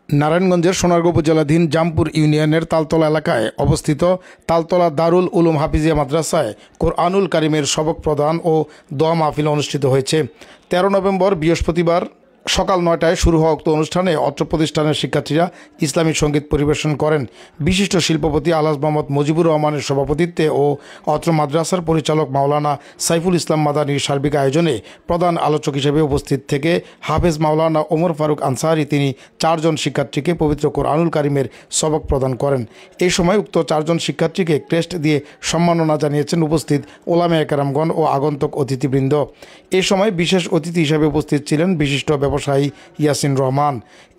নারায়ণগঞ্জের সোনারগাঁও উপজেলাধীন জামপুর ইউনিয়নের তালতলা এলাকায় অবস্থিত তালতলা দারুল উলুম হাফিজিয়া মাদ্রাসায় কোরআনুল কারিমের সবক প্রদান ও দোয়া মাহফিল অনুষ্ঠিত হয়েছে। 13 নভেম্বর বৃহস্পতিবার সকাল 9টায় শুরু হওয়া উক্ত অনুষ্ঠানে অত্র প্রতিষ্ঠানের শিক্ষার্থীরা ইসলামী সঙ্গীত পরিবেশন করেন। বিশিষ্ট শিল্পপতি আলহাজ মোহাম্মদ মুজিবুর রহমানের সভাপতিত্বে ও অত্র মাদ্রাসার পরিচালক মাওলানা সাইফুল ইসলাম মাদানীর সার্বিক আয়োজনে প্রধান আলোচক হিসেবে উপস্থিত থেকে হাফেজ মাওলানা ওমর ফারুক আনসারী তিনি 4 জন শিক্ষার্থীকে পবিত্র কোরআনুল কারিমের সবক প্রদান করেন। এই সময় উক্ত 4 জন শিক্ষার্থীকে ক্রেস্ট দিয়ে সম্মাননা জানিয়েছেন উপস্থিত ওলামায়ে কেরামগণ ও আগন্তুক অতিথিবৃন্দ। এ সময় বিশেষ অতিথি হিসেবে উপস্থিত ছিলেন বিশিষ্ট ব্যবসায়ী ইয়াসিন রহমান।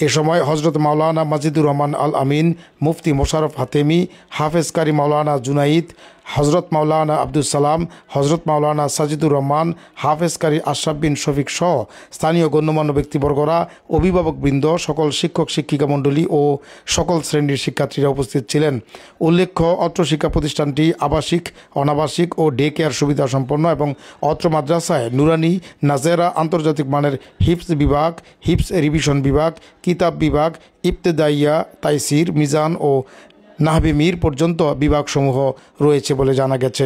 এ সময় হজরত মাওলানা মাজিদুর রহমান আল আমিন, মুফতি মোশাররফ হাতেমি, হাফেজ কারি মাওলানা জুনাইদ, হজরত মাওলানা আব্দুল সালাম, হজরত মাওলানা সাজিদুর রহমান, হাফেজ কারি আশরাফ বিন শফিক সহ স্থানীয় গণ্যমান্য ব্যক্তিবর্গরা, অভিভাবকবৃন্দ, সকল শিক্ষক শিক্ষিকা মণ্ডলী ও সকল শ্রেণীর শিক্ষার্থীরা উপস্থিত ছিলেন। উল্লেখ্য, অত্র শিক্ষা প্রতিষ্ঠানটি আবাসিক, অনাবাসিক ও ডে কেয়ার সুবিধা সম্পন্ন এবং অত্র মাদ্রাসায় নুরানি, নাজেরা, আন্তর্জাতিক মানের হিফজ বিভাগ, হিফজ রিভিশন বিভাগ, কিতাব বিভাগ, ইবতেদাইয়া, তাইসির, মিজান ও নাহবে মীর পর্যন্ত বিভাগসমূহ রয়েছে বলে জানা গেছে।